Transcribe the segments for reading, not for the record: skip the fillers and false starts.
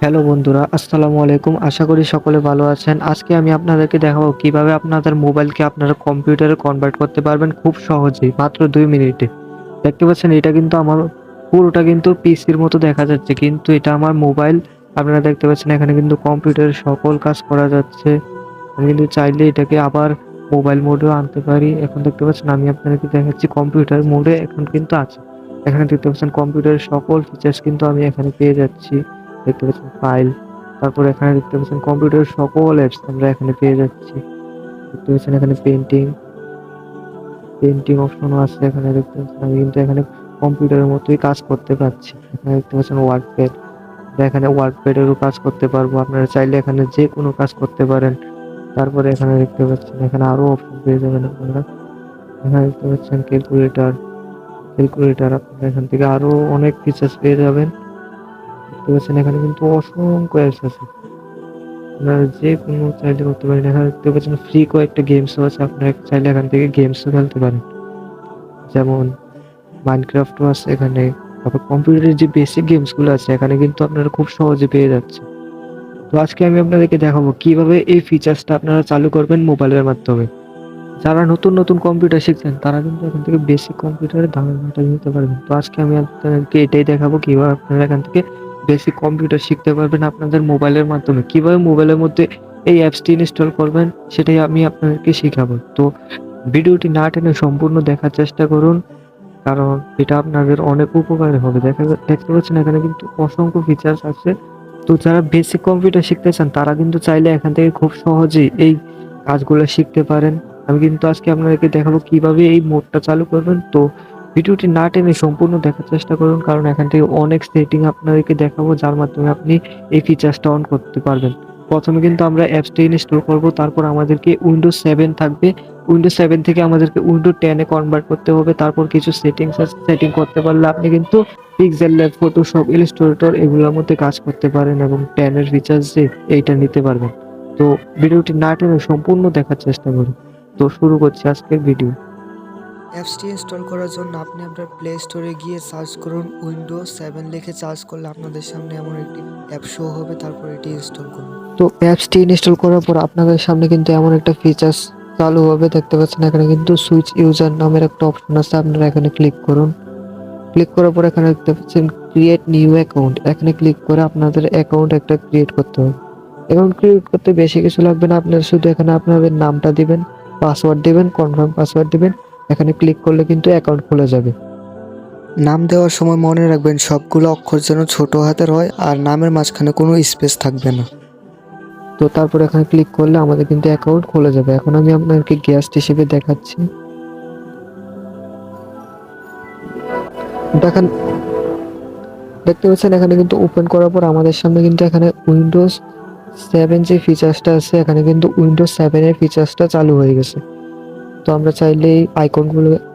Hello বন্ধুরা, আসসালামু আলাইকুম। আশা করি সকলে ভালো আছেন। আজকে আমি আপনাদেরকে দেখাবো কিভাবে আপনাদের মোবাইলকে আপনারা কম্পিউটারে কনভার্ট করতে পারবেন খুব সহজেই, মাত্র 2 মিনিটে। দেখতে পাচ্ছেন এটা কিন্তু আমার পুরোটা কিন্তু পিসির মতো দেখা যাচ্ছে, কিন্তু এটা আমার মোবাইল। আপনারা দেখতে পাচ্ছেন এখানে কিন্তু কম্পিউটারের সকল কাজ করা যাচ্ছে। আমি কিন্তু চাইলে এটাকে আবার মোবাইল মোডেও আনতে পারি। এখন দেখতে পাচ্ছেন আমি আপনাদেরকে দেখাচ্ছি কম্পিউটার মোডে এখন কিন্তু আছে। এখানে দেখতে পাচ্ছেন কম্পিউটারের সকল ফিচার্স কিন্তু আমি এখানে পেয়ে যাচ্ছি। দেখতে পাচ্ছেন ফাইল, তারপরে এখানে দেখতে পাচ্ছেন কম্পিউটারের সকল অ্যাপস আমরা এখানে পেয়ে যাচ্ছি। দেখতে পাচ্ছেন এখানে পেইন্টিং পেইন্টিং অপশনও আছে। এখানে দেখতে পাচ্ছেন আমি কিন্তু এখানে কম্পিউটারের মতোই কাজ করতে পারছি। এখানে দেখতে পাচ্ছেন ওয়ার্ডপ্যাড, এখানে ওয়ার্ডপ্যাডেরও কাজ করতে পারবো। আপনারা চাইলে এখানে যে কোনো কাজ করতে পারেন। তারপরে এখানে দেখতে পাচ্ছেন এখানে আরো অপশন পেয়ে যাবেন আপনারা। এখানে দেখতে পাচ্ছেন ক্যালকুলেটর আপনারা এখান থেকে আরো অনেক ফিচার্স পেয়ে যাবেন। দেখতে পাচ্ছেন এখানে কিন্তু অসংখ্য অ্যাপস আছে, আপনারা যে কোনো চাইলে করতে পারেন। এখানে দেখতে পাচ্ছেন ফ্রি কয়েকটা গেমসও আছে, আপনারা চাইলে এখান থেকে গেমসও খেলতে পারেন, যেমন মাইনক্রাফটও আছে এখানে। তারপর কম্পিউটারের যে বেসিক গেমসগুলো আছে এখানে কিন্তু আপনারা খুব সহজে পেয়ে যাচ্ছে। তো আজকে আমি আপনাদেরকে দেখাবো কিভাবে এই ফিচার্সটা আপনারা চালু করবেন মোবাইলের মাধ্যমে। যারা নতুন নতুন কম্পিউটার শিখছেন তারা কিন্তু এখান থেকে বেসিক কম্পিউটারের ধারণাটা নিতে পারবেন। তো আজকে আমি আপনাদেরকে এটাই দেখাবো কিভাবে আপনারা এখান থেকে বেসিক কম্পিউটার শিখতে পারবেন আপনাদের মোবাইলের মাধ্যমে। কিভাবে মোবাইলের মধ্যে এই অ্যাপসটি ইনস্টল করবেন সেটাই আমি আপনাদেরকে শিখাবো। তো ভিডিওটি না টেনে সম্পূর্ণ দেখার চেষ্টা করুন, কারণ এটা আপনাদের অনেক উপকারে হবে। দেখতে পাচ্ছেন এখানে কিন্তু অসংখ্য ফিচার্স আছে। তো যারা বেসিক কম্পিউটার শিখতে চান তারা কিন্তু চাইলে এখান থেকে খুব সহজেই এই কাজগুলো শিখতে পারেন। আমি কিন্তু আজকে আপনাদেরকে দেখাবো কিভাবে এই মোডটা চালু করবেন। তো ভিডিওটি না টেনে সম্পূর্ণ দেখার চেষ্টা করুন, কারণ এখান থেকে অনেক সেটিং আপনাদেরকে দেখাবো যার মাধ্যমে আপনি এই ফিচার্সটা অন করতে পারবেন। প্রথমে কিন্তু আমরা অ্যাপসটা ইনস্টল করব, তারপর আমাদেরকে উইন্ডোজ 7 থাকবে। উইন্ডোজ 7 থেকে আমাদেরকে উইন্ডোজ 10 এ কনভার্ট করতে হবে। তারপর কিছু সেটিংস আছে, সেটিং করতে পারলে আপনি কিন্তু পিক্সেল ল্যাব, ফটোশপ, ইলাস্ট্রেটর এগুলোর মধ্যে কাজ করতে পারেন এবং 10 এর ফিচার্স যে এইটা নিতে পারবেন। তো ভিডিওটি না টেনে সম্পূর্ণ দেখার চেষ্টা করুন। তো শুরু করছি আজকের ভিডিও। অ্যাপসটি ইনস্টল করার জন্য আপনি আপনার প্লে স্টোরে গিয়ে সার্চ করুন উইন্ডোজ 7 লিখে সার্চ করলে আপনাদের সামনে এমন একটি অ্যাপ শো হবে, তারপর এটি ইনস্টল করুন। তো অ্যাপসটি ইনস্টল করার পর আপনাদের সামনে কিন্তু এমন একটা ফিচার্স চালু হবে। দেখতে পাচ্ছেন এখানে কিন্তু সুইচ ইউজার নামের একটা অপশন আছে, আপনারা এখানে ক্লিক করুন। ক্লিক করার পর এখানে দেখতে পাচ্ছেন ক্রিয়েট নিউ অ্যাকাউন্ট, এখানে ক্লিক করে আপনাদের অ্যাকাউন্ট একটা ক্রিয়েট করতে হবে। অ্যাকাউন্ট ক্রিয়েট করতে বেশি কিছু লাগবে না, আপনারা শুধু এখানে আপনাদের নামটা দিবেন, পাসওয়ার্ড দিবেন, কনফার্ম পাসওয়ার্ড দিবেন। এখানে ক্লিক করলে কিন্তু অ্যাকাউন্ট খুলে যাবে। নাম দেওয়ার সময় মনে রাখবেন সবগুলো অক্ষর যেন ছোট হাতের হয় আর নামের মাঝখানে কোনো স্পেস থাকবে না। তো তারপর এখানে ক্লিক করলে আমাদের কিন্তু অ্যাকাউন্ট খুলে যাবে। এখন আমি আপনাদেরকে গেস্ট হিসেবে দেখাচ্ছি। দেখেন, দেখতে পাচ্ছেন এখানে কিন্তু ওপেন করার পর আমাদের সামনে কিন্তু এখানে উইন্ডোজ 7 যে ফিচার্সটা আছে এখানে কিন্তু উইন্ডোজ 7 এর ফিচার্সটা চালু হয়ে গেছে। তো আমরা চাইলে এই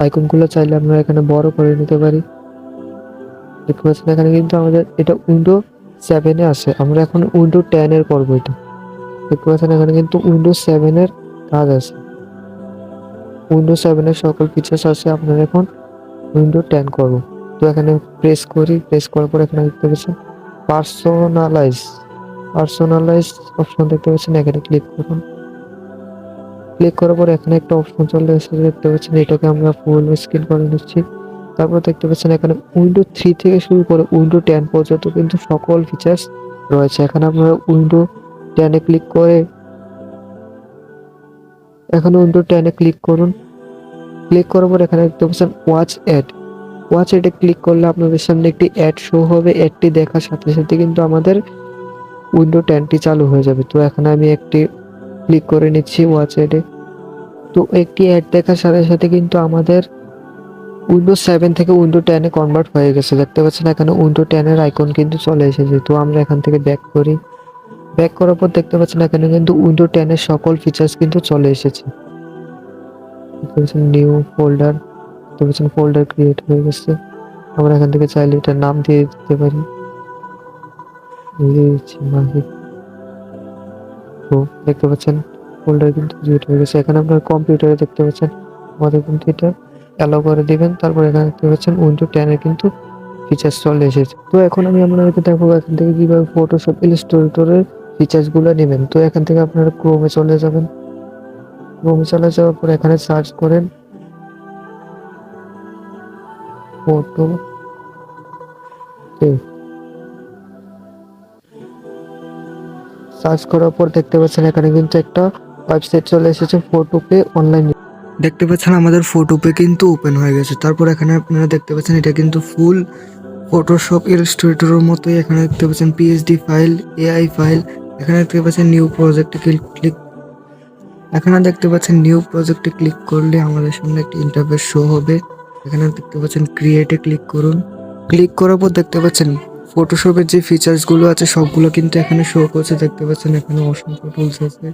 আইকনগুলো চাইলে আমরা এখানে বড় করে নিতে পারি। দেখতে পাচ্ছেন এখানে কিন্তু আমাদের এটা উইন্ডো 7 এ আছে, আমরা এখন উইন্ডো 10 এর করবো এটা। দেখতে পাচ্ছেন এখানে কিন্তু উইন্ডোজ 7 এর কাজ আছে, উইন্ডোজ 7 এর সকল ফিচার্স আছে। আপনারা এখন উইন্ডো 10 করব। তো এখানে প্রেস করি, প্রেস করার পর এখানে দেখতে পাচ্ছেন পার্সোনালাইজ পার্সোনালাইজ অপশন দেখতে পাচ্ছেন, এখানে ক্লিক করুন। ক্লিক করার পর এখানে একটা অপশন চলে এসেছে, দেখতে পাচ্ছেন এটাকে আমরা ফুল স্ক্রিন করে নিচ্ছি। তারপর দেখতে পাচ্ছেন এখানে উইন্ডো 3 থেকে শুরু করে উইন্ডো 10 পর্যন্ত কিন্তু সকল ফিচার্স রয়েছে। এখানে আপনারা উইন্ডো 10 এ ক্লিক করে এখানে উইন্ডো 10 এ ক্লিক করুন। ক্লিক করার পর এখানে দেখতে পাচ্ছেন ওয়াচ এডে ক্লিক করলে আপনাদের সামনে একটি অ্যাড শো হবে। অ্যাডটি দেখার সাথে সাথে কিন্তু আমাদের উইন্ডো 10টি চালু হয়ে যাবে। তো এখানে আমি একটি ক্লিক করে নিচ্ছি ওয়াচ এডে। তো একটি অ্যাড দেখার সাথে সাথে কিন্তু আমাদের উইন্ডোজ 7 থেকে উইন্ডো 10 এ কনভার্ট হয়ে গেছে। দেখতে পাচ্ছেন এখানে উইন্ডো 10 এর আইকন কিন্তু চলে এসেছে। তো আমরা এখান থেকে ব্যাক করি। ব্যাক করার পর দেখতে পাচ্ছেন এখানে কিন্তু উইন্ডো 10 এর সকল ফিচার্স কিন্তু চলে এসেছে। দেখতে পাচ্ছেন নিউ ফোল্ডার, দেখতে পাচ্ছেন ফোল্ডার ক্রিয়েট হয়ে গেছে। আমরা এখান থেকে চাইলে এটার নাম দিয়ে দিতে পারি, মাহিদ। তো দেখতে পাচ্ছেন ফোল্ডার কিন্তু ক্রিয়েট হয়ে গেছে। এখানে আপনার কম্পিউটারে দেখতে পাচ্ছেন আমাদের কিন্তু এটা অ্যালাউ করে দিবেন। তারপর এখানে দেখতে পাচ্ছেন উইন্ডো 10 এর কিন্তু ফিচার্স চলে এসেছে। তো এখন আমি আপনাদেরকে দেখাবো এখান থেকে কিভাবে ফটোশপ ইলাস্ট্রেটরের ফিচার্সগুলো নেবেন। তো এখান থেকে আপনারা ক্রোমে চলে যাবেন। ক্রোমে চলে যাওয়ার পর এখানে সার্চ করেন ফটো পে। সার্চ করার পর দেখতে পাচ্ছেন এখানে কিন্তু একটা ওয়েবসাইট চলে এসেছে, ফটোপে অনলাইন। দেখতে পাচ্ছেন আমাদের ফটোপে কিন্তু ওপেন হয়ে গেছে। তারপর এখানে আপনারা দেখতে পাচ্ছেন এটা কিন্তু ফুল ফটোশপ ইলাস্ট্রেটরের মতোই। এখানে দেখতে পাচ্ছেন পিএসডি ফাইল, এআই ফাইল। এখানে দেখতে পাচ্ছেন নিউ প্রজেক্টে ক্লিক এখানে দেখতে পাচ্ছেন নিউ প্রজেক্টে ক্লিক করলে আমাদের সামনে একটি ইন্টারফেস শো হবে। এখানে দেখতে পাচ্ছেন ক্রিয়েটে ক্লিক করুন। ক্লিক করার পর দেখতে পাচ্ছেন ফটোশপের যে ফিচার্সগুলো আছে সবগুলো কিন্তু এখানে শো করছে। দেখতে পাচ্ছেন এখানে অসংখ্য টুলস আছে।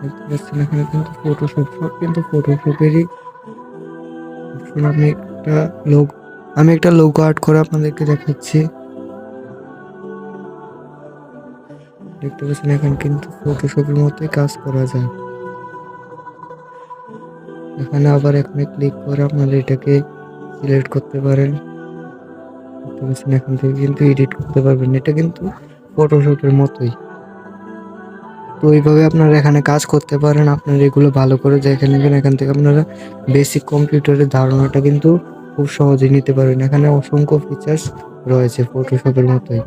দেখতে পাচ্ছেন এখানে কিন্তু ফটোশপ, সব কিন্তু ফটোশপেরই। আমি একটা লোগো আর্ট করে আপনাদেরকে দেখাচ্ছি। দেখতে পাচ্ছেন এখানে কিন্তু ফটোশপের মতোই কাজ করা যায়। এখানে আবার এখানে ক্লিক করে আপনারা এটাকে সিলেক্ট করতে পারেন। দেখতে পাচ্ছেন এখান থেকে কিন্তু এডিট করতে পারবেন। এটা কিন্তু ফটোশপের মতোই। তো এইভাবে আপনারা এখানে কাজ করতে পারেন। আপনারা এগুলো ভালো করে দেখে নেবেন। এখান থেকে আপনারা বেসিক কম্পিউটারের ধারণাটা কিন্তু খুব সহজেই নিতে পারবেন। এখানে অসংখ্য ফিচার্স রয়েছে ফটোশপের মতোই।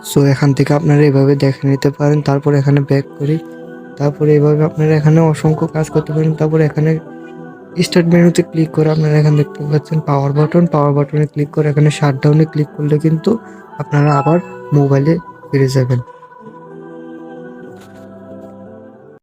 সো এখান থেকে আপনারা এভাবে দেখে নিতে পারেন। তারপর এখানে ব্যাক করি। তারপরে এভাবে আপনারা এখানে অসংখ্য কাজ করতে পারেন। তারপরে এখানে স্টার্ট মেনুতে ক্লিক করে আপনারা এখানে দেখতে পাচ্ছেন পাওয়ার বাটনে ক্লিক করে এখানে শাটডাউনে ক্লিক করলে কিন্তু আপনারা আবার মোবাইলে ফিরে যাবেন।